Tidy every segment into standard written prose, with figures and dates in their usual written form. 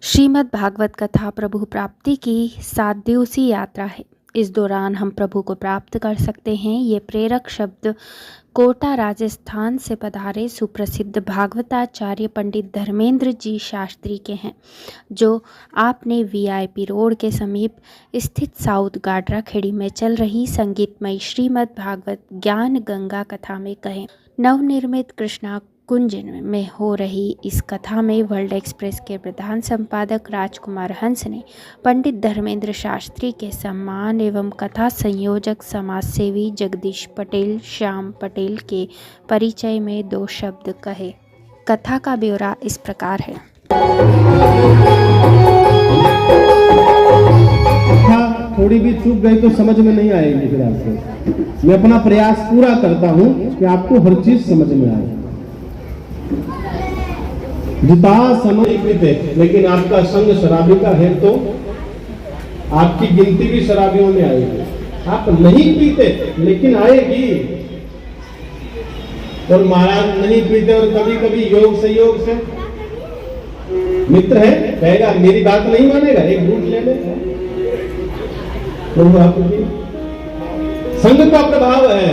श्रीमद् भागवत कथा प्रभु प्राप्ति की 7 दिवसीय यात्रा है। इस दौरान हम प्रभु को प्राप्त कर सकते हैं। ये प्रेरक शब्द कोटा राजस्थान से पधारे सुप्रसिद्ध भागवताचार्य पंडित धर्मेंद्र जी शास्त्री के हैं, जो आपने वीआईपी रोड के समीप स्थित साउथ गाडरा खेड़ी में चल रही संगीतमय श्रीमद् भागवत ज्ञान गंगा कथा में कहें। नवनिर्मित कृष्णा कुंज में हो रही इस कथा में वर्ल्ड एक्सप्रेस के प्रधान संपादक राजकुमार हंस ने पंडित धर्मेंद्र शास्त्री के सम्मान एवं कथा संयोजक समाजसेवी जगदीश पटेल श्याम पटेल के परिचय में 2 शब्द कहे। कथा का ब्यौरा इस प्रकार है। थोड़ी भी चूक गई तो समझ में नहीं आएगी। फिर आपको मैं अपना प्रयास पूरा करता हूं कि आपको हर चीज समझ में आए। जिता समय पीते, लेकिन आपका संग शराबी का है तो आपकी गिनती भी शराबियों में आएगी। आप नहीं पीते लेकिन आएगी। और महाराज नहीं पीते और कभी कभी योग संयोग से मित्र है, कहेगा मेरी बात नहीं मानेगा, एक घूट ले ले। तो आपकी संग का प्रभाव है।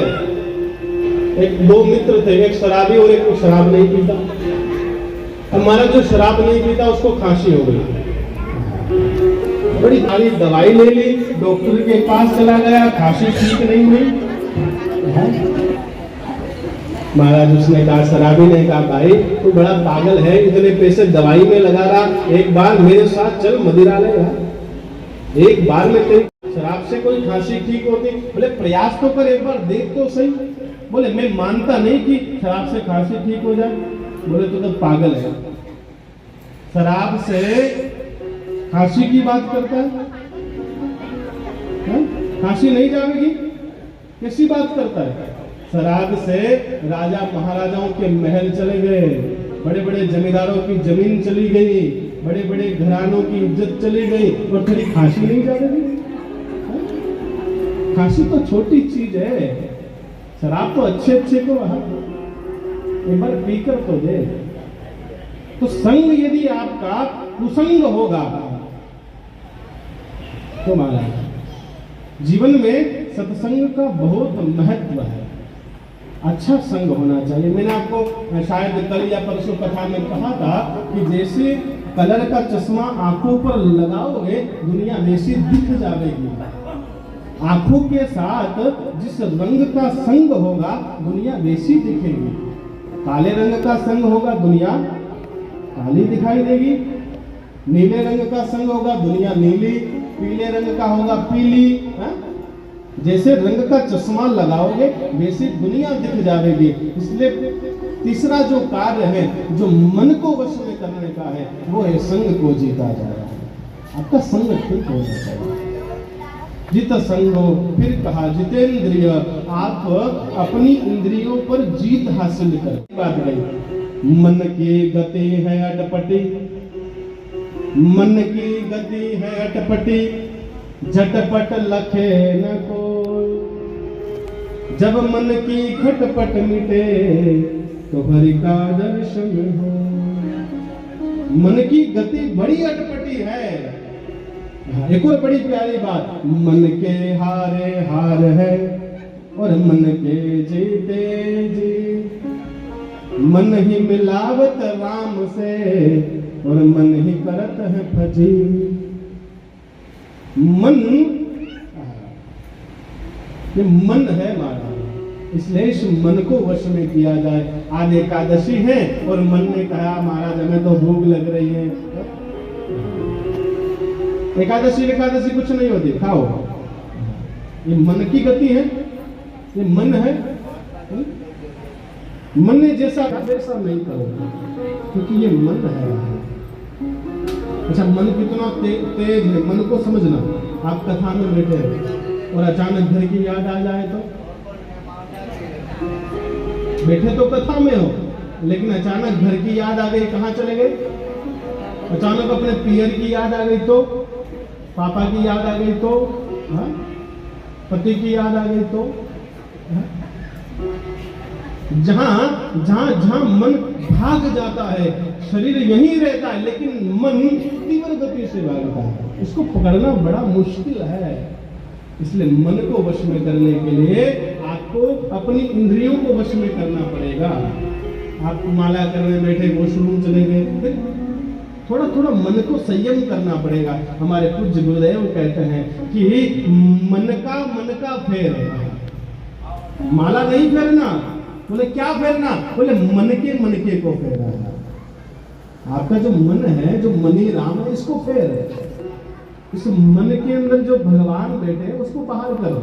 एक 2 मित्र थे, एक शराबी और एक शराब नहीं पीता। हमारा जो शराब नहीं पीता उसको खांसी हो गई, बड़ी सारी दवाई ले ली, डॉक्टर के पास चला गया, खांसी ठीक नहीं हुई। महाराज उसने कहा, शराबी ने कहा, भाई तू बड़ा पागल है, इतने पैसे दवाई में लगा रहा, एक बार मेरे साथ चल मदिरालय यार, एक बार में तेरी शराब से कोई खांसी ठीक होती। बोले प्रयास तो कर, एक बार देख तो सही। बोले मैं मानता नहीं कि शराब से खांसी ठीक हो जाए। बोले तो पागल है, शराब से खांसी की बात करता है, खांसी नहीं जाएगी, कैसी बात करता है। शराब से राजा महाराजाओं के महल चले गए, बड़े बड़े जमींदारों की जमीन चली गई, बड़े बड़े घरानों की इज्जत चली गई, और तेरी खांसी नहीं जाएगी। खांसी तो छोटी चीज है, शराब तो अच्छे अच्छे को एक बार पीकर तो दे। तो संग यदि आपका कुसंग होगा तो महाराज जीवन में सत्संग का बहुत महत्व है। अच्छा संग होना चाहिए। मैंने आपको शायद कल या परसों कथा में कहा था कि जैसे कलर का चश्मा आंखों पर लगाओगे दुनिया वैसी दिख जाएगी। आंखों के साथ जिस रंग का संग होगा दुनिया वैसी दिखेगी। काले रंग का संग होगा दुनिया काली दिखाई देगी, नीले रंग का संग होगा दुनिया नीली, पीले रंग का होगा पीली। जैसे रंग का चश्मा लगाओगे वैसी दुनिया दिख जाएगी। इसलिए तीसरा जो कार्य है जो मन को वश में करने का है वो है संग को जीता जाए। आपका संग ठीक होना चाहिए। जित संगो, फिर कहा जितेंद्रिय, आप अपनी इंद्रियों पर जीत हासिल कर। बात गई, मन की गति है अटपटी, मन की गति है अटपटी, झटपट लखे न कोई। जब मन की खटपट मिटे तो हरि का दर्शन हो। मन की गति बड़ी अटपटी है। एक और बड़ी प्यारी बात, मन के हारे हार है और मन के जीते जी। मन ही मिलावत राम से और मन ही करत है फजी। मन, ये मन है महाराज, इसलिए इस मन को वश में किया जाए। आज एकादशी है और मन ने कहा महाराज हमें तो भूख लग रही है। एकादशी कुछ नहीं होती, खाओ। ये मन की गति है, ये मन है। मन ने जैसा वैसा नहीं करो, क्योंकि ये मन है। अच्छा, मन कितना तेज है, मन को समझना। आप कथा में बैठे हैं और अचानक घर की याद आ जाए तो, बैठे तो कथा में हो लेकिन अचानक घर की याद आ गई, कहाँ चले गए। अचानक अपने पियर की याद आ गई तो, पापा की याद आ गई तो, पति की याद आ गई तो, जहां जहां जहां मन भाग जाता है, शरीर यहीं रहता है, लेकिन मन तीव्र गति से भागता है। इसको पकड़ना बड़ा मुश्किल है। इसलिए मन को वश में करने के लिए आपको अपनी इंद्रियों को वश में करना पड़ेगा। आप माला करने बैठे, वॉशरूम चले गए, थोड़ा थोड़ा मन को संयम करना पड़ेगा। हमारे पूज्य गुरुदेव कहते हैं कि मन का फेर, माला नहीं फेरना। बोले क्या फेरना? बोले मन के को फेरना। आपका जो मन है, जो मनी राम है, इसको फेर। इस मन के अंदर जो भगवान बैठे हैं उसको बाहर करो।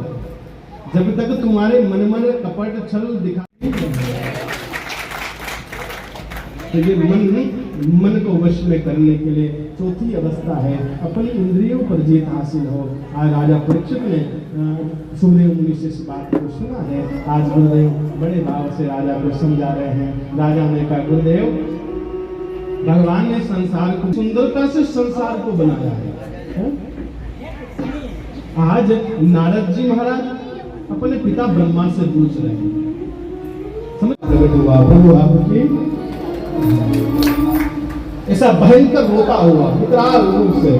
जब तक तुम्हारे मन कपट छल दिखाई, तो ये मन को वश में करने के लिए चौथी अवस्था है, अपनी इंद्रियों पर जीत हासिल हो। आज राजा परीक्षित ने सुखदेव मुनि से इस बात को सुना है। आज गुरुदेव बड़े भाव से राजा को समझा रहे हैं। राजा ने कहा, गुरुदेव, भगवान ने संसार को सुंदरता से संसार को बनाया है। आज नारद जी महाराज अपने पिता ब्रह्मा से पूछ रहे हैं, समझ प्रभु आपकी ऐसा भयंकर रोता हुआ विकराल रूप से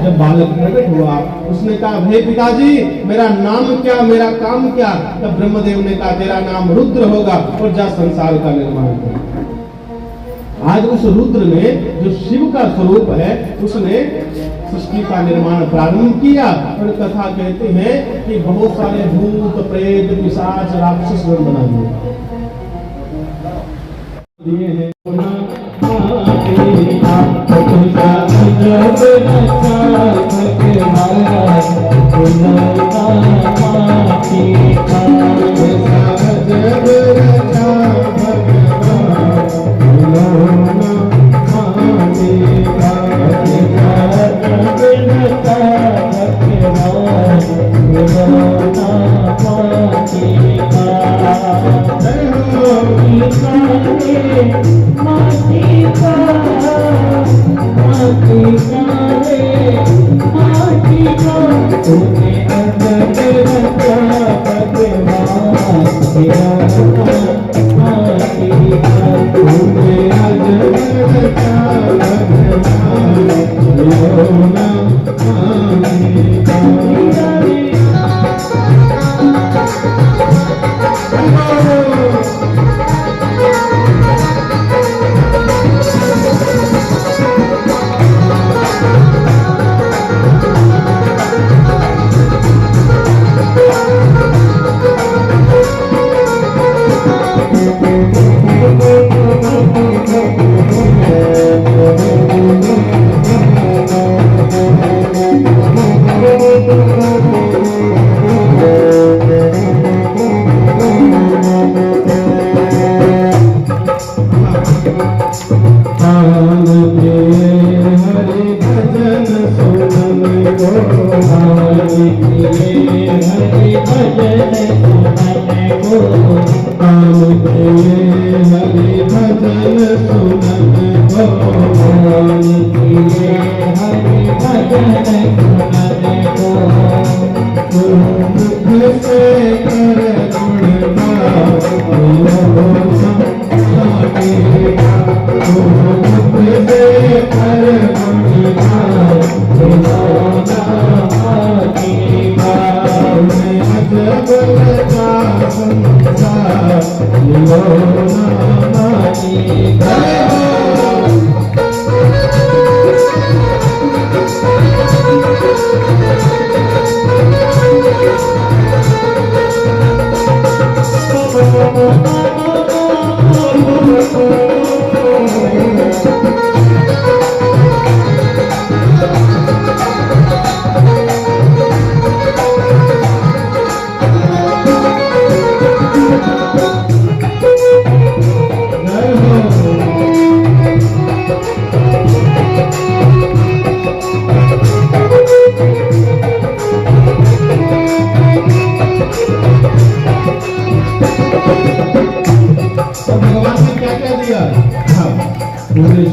जब बालक प्रकट हुआ, उसने कहा, हे पिताजी, मेरा नाम क्या, मेरा काम क्या? तब ब्रह्मदेव ने कहा, तेरा नाम रुद्र होगा और जा संसार का निर्माण कर। आज उस रुद्र ने, जो शिव का स्वरूप है, उसने सृष्टि का निर्माण प्रारंभ किया। और कथा कहते हैं कि बहुत सारे भूत, प्रेत, पिशाच, राक्षस बना दिए हैं।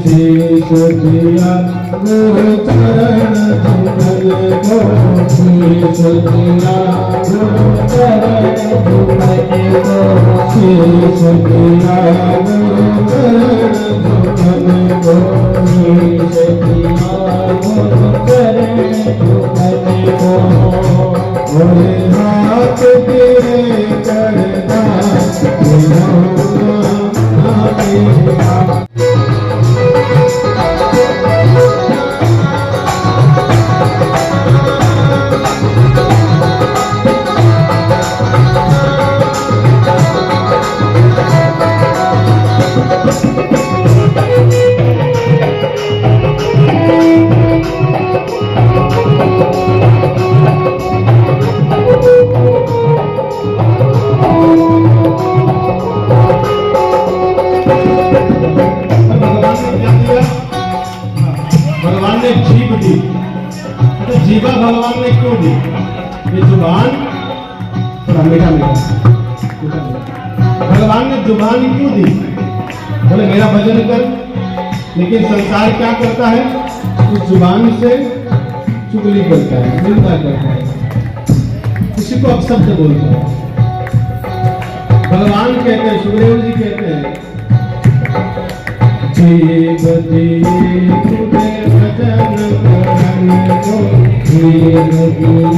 शीश दिया गुरु चरण भगवान ने जीभ दी, तो जीवा भगवान ने क्यों दी? ये जुबान थोड़ा मीठा भगवान ने जुबान क्यों दी? बोले मेरा भजन कर, लेकिन संसार क्या करता है? उस जुबान से चुगली करता है, निंदा करता है, किसी को अपशब्द बोलता है। भगवान कहते हैं, सुखदेव जी कहते हैं, जीव दिए तुझे भजन करने को, जीव दिए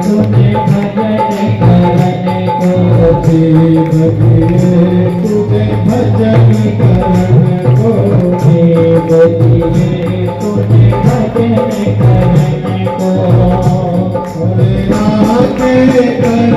तुझे भजन करने को, जीव दिए तुझे भजन करने को, जीव दिए तुझे भजन करने को, आके कर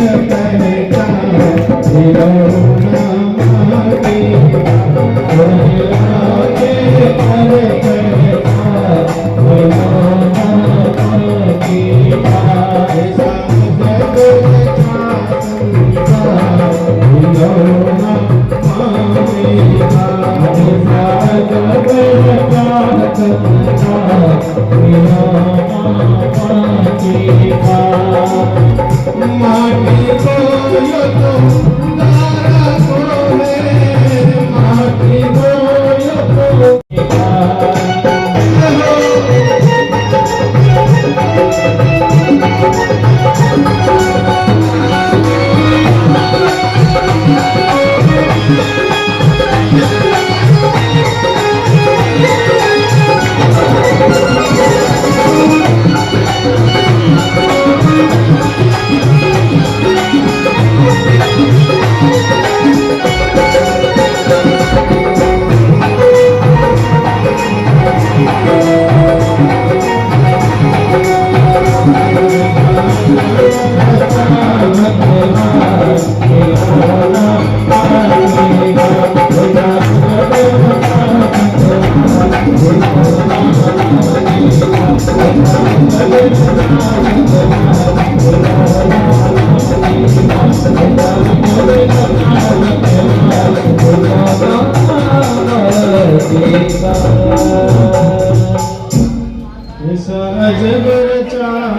पहचान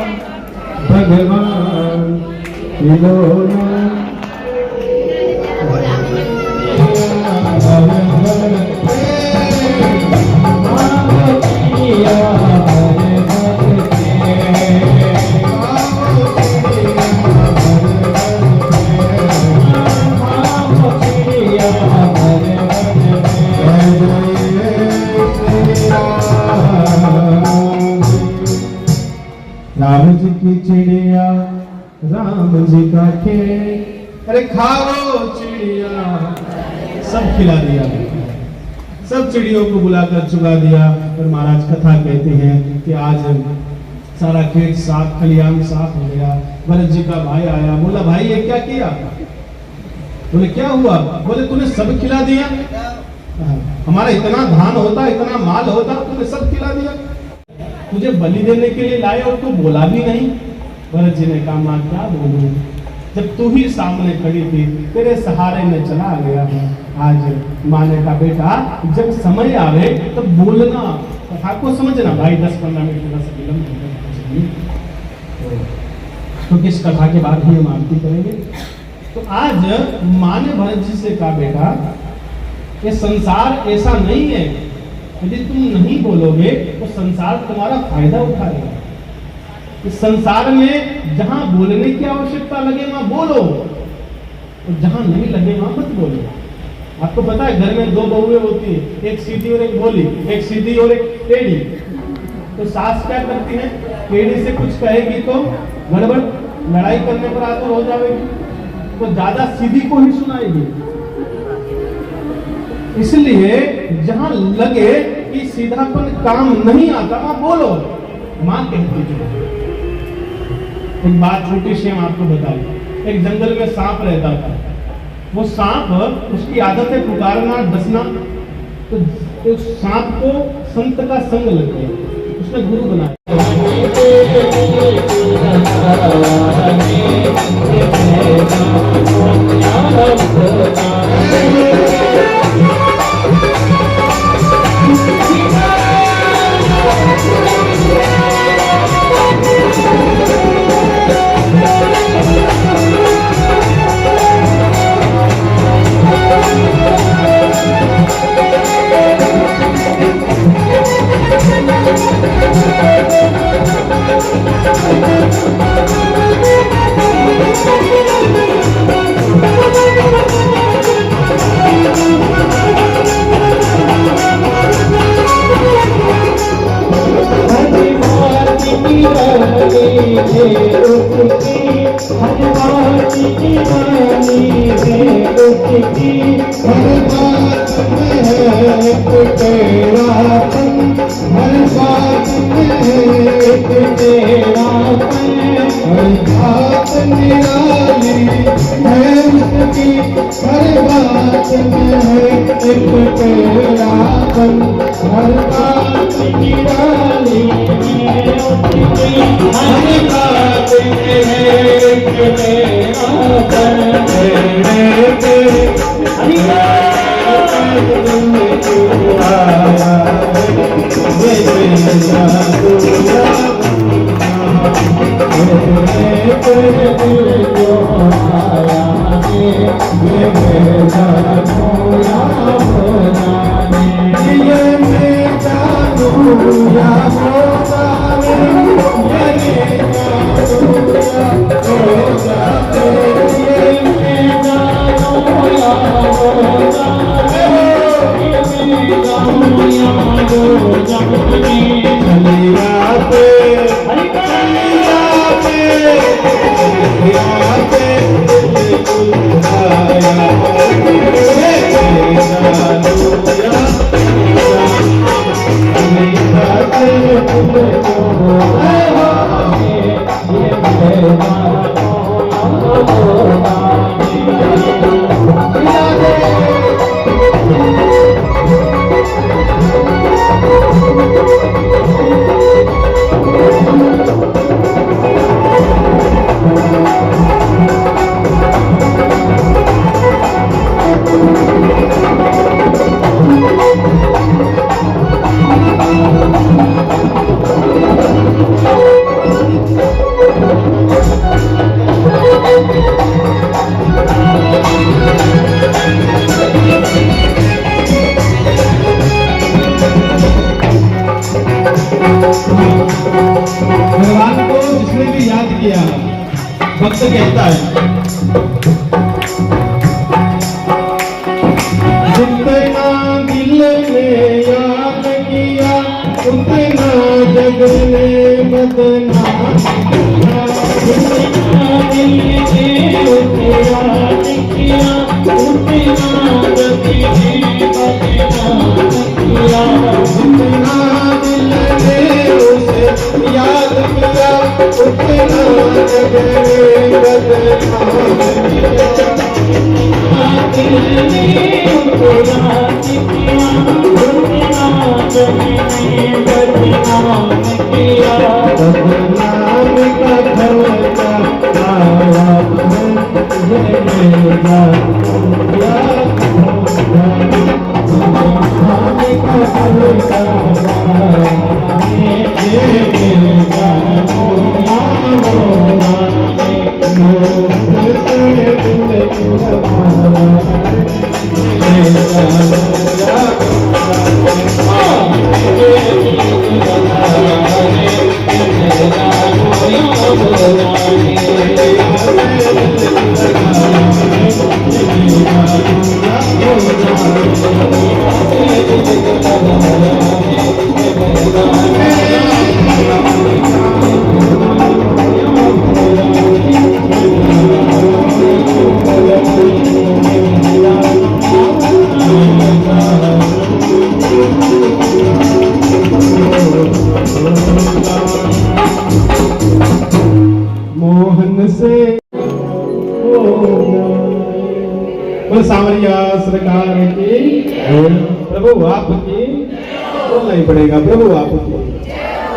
भगवान राम जी की चिड़िया राम जी का खेत, अरे खाओ चिड़िया, सब खिला दिया, सब चिड़ियों को बुलाकर चुगा दिया। और महाराज कथा कहते हैं कि आज सारा खेत साफ, खलियान साफ हो गया। भरत जी का भाई आया, बोला भाई ये क्या किया? बोले क्या हुआ? बोले तूने सब खिला दिया, हमारा इतना धान होता, इतना माल होता, तूने सब खिला दिया। तुझे बलि देने के लिए लाए और तू बोला भी नहीं। भरत जी ने कहा मां क्या बोलूं, जब तू ही सामने खड़ी थी, तेरे सहारे में चला गया है। आज मां ने कहा बेटा जब समय आवे तब बोलना, कथा को समझना। भाई 10-15 मिनट थोड़ा सा विलंब तो किस कथा के बाद ही हम आरती करेंगे। तो आज मां ने भरत जी से कहा बेटा ये संसार ऐसा नहीं है, यदि तुम नहीं बोलोगे तो संसार तुम्हारा फायदा उठाएगा। इस संसार में जहां बोलने की आवश्यकता लगे वहां बोलो, और जहां नहीं लगे वहां मत बोलो। आपको पता है घर में दो बहुएं होती हैं, एक सीधी और एक भोली, एक सीधी और एक टेढ़ी। तो सास क्या करती है, टेढ़ी से कुछ कहेगी तो गड़बड़, लड़ाई करने पर आतुर हो जाएगी, तो ज्यादा सीधी को ही सुनाएगी। इसलिए जहां लगे कि सीधापन काम नहीं आता वहां बोलो। मां कहती है, एक बात छोटी सी हम आपको बताई। एक जंगल में सांप रहता था। वो सांप, उसकी आदत है पुकारना, डसना। तो उस सांप को संत का संग लग गया, उसने गुरु बनाया। भक्त कहता है, जितना दिल ने याद किया उतना जग ने बदनाम किया। जितना दिल ने याद किया उतना जग ने बदनाम किया। जितना दिल ने उसे याद किया उतना जग ने बदनाम किया। दिल ने उनको याद किया उतना जग ने बदनाम किया। बदनाम का खर्चा मोहन से सांवरिया सरकार की प्रभु आपकी बोलना ही पड़ेगा, प्रभु आपकी।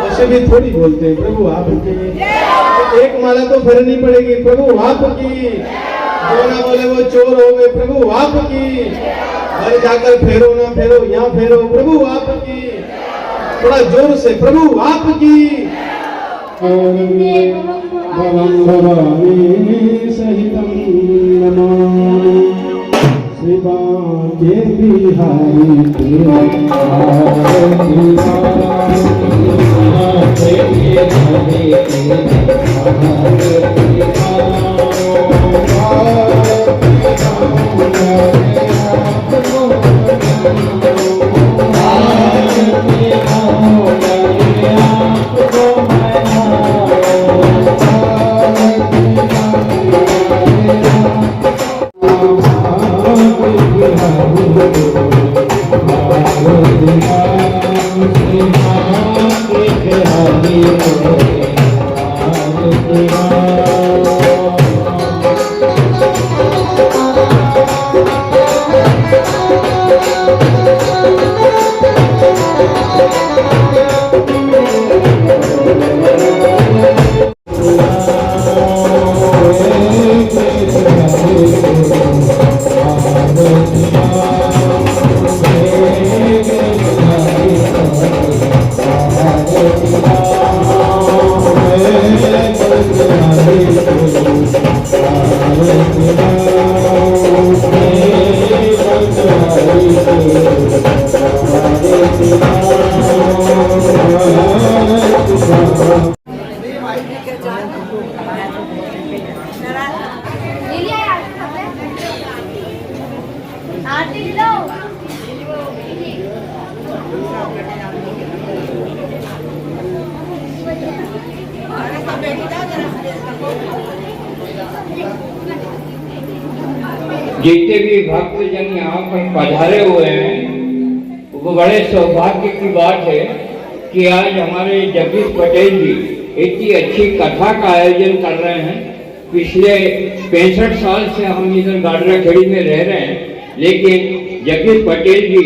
ऐसे भी थोड़ी बोलते हैं, प्रभु आपकी। एक माला तो फेरनी पड़ेगी, प्रभु आपकी। जो ना बोले वो चोर हो गए, प्रभु आपकी। घर जाकर फेरो ना फेरो, यहाँ फेरो, प्रभु आपकी। थोड़ा जोर से, प्रभु आपकी। भवानी सहितं नमामि श्री बांके बिहारी जितने भी भक्तजन यहाँ पर पधारे हुए हैं, वो बड़े सौभाग्य की बात है कि आज हमारे जगदीश पटेल जी इतनी अच्छी कथा का आयोजन कर रहे हैं। पिछले 65 साल से हम इधर गाडरा खेड़ी में रह रहे हैं, लेकिन जगदीश पटेल जी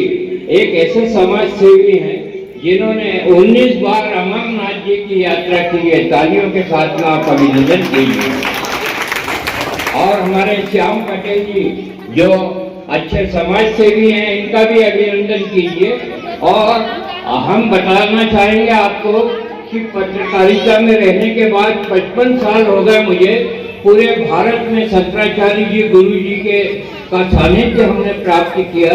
एक ऐसे समाज सेवी हैं जिन्होंने 19 बार अमरनाथ जी की यात्रा की है। तालियों के साथ में आप अभिनंदन कीजिए। और हमारे श्याम पटेल जी जो अच्छे समाज सेवी हैं, इनका भी अभिनंदन कीजिए। और हम बताना चाहेंगे आपको कि पत्रकारिता में रहने के बाद 55 साल हो गए मुझे। पूरे भारत में शंकराचार्य जी गुरु जी के का सानिध्य हमने प्राप्त किया,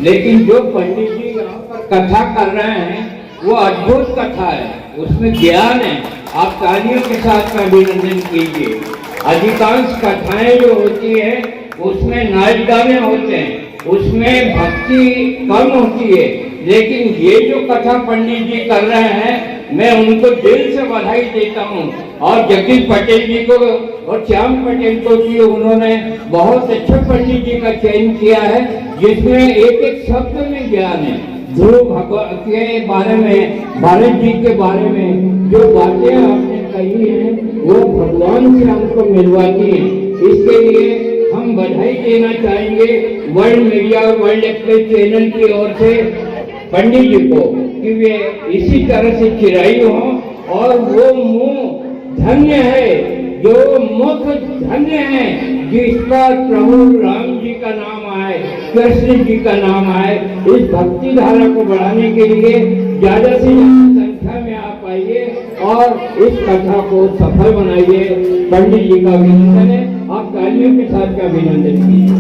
लेकिन जो पंडित जी यहाँ पर कथा कर रहे हैं वो अद्भुत कथा है, उसमें ज्ञान है। आप तालियों के साथ में अभिनंदन कीजिए। अधिकांश कथाएं जो होती है उसमें नाच गाने होते हैं, उसमें भक्ति कम होती है, लेकिन ये जो कथा पंडित जी कर रहे हैं मैं उनको दिल से बधाई देता हूँ। और जगदीश पटेल जी को और श्याम पटेल को भी उन्होंने बहुत अच्छे पंडित जी का चयन किया है, जिसमें एक एक शब्द में ज्ञान है। ध्रुव भगवान के बारे में, भारत जी के बारे में जो बातें आपने कही हैं वो भगवान से हमको मिलवाती हैं। इसके लिए हम बधाई देना चाहेंगे वर्ल्ड मीडिया और वर्ल्ड एक्सप्रेस चैनल की ओर से पंडित जी को कि वे इसी तरह से चिराई हों। और वो मुंह धन्य है, जो मुख धन्य है जिस पर प्रभु राम जी का नाम आए, कृष्ण जी का नाम आए। इस भक्ति धारा को बढ़ाने के लिए ज्यादा से ज्यादा संख्या में आप आइए और इस कथा को सफल बनाइए। पंडित जी का अभिनंदन है, आप तालियों के साथ का अभिनंदन कीजिए।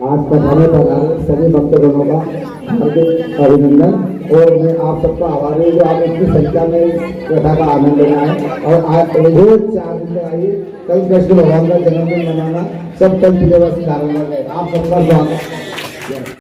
आज पधारे सभी भक्तगणों का हार्दिक अभिनंदन। और मैं आप सबका आभारी हूँ जो आप इतनी संख्या में इस कथा का आनंद लेना है। और आज रोज 4 दिन तक आइए, कल कृष्ण भगवान का जन्मदिन मनाना, सब कल पूजा बस कारण आप सबका स्वागत।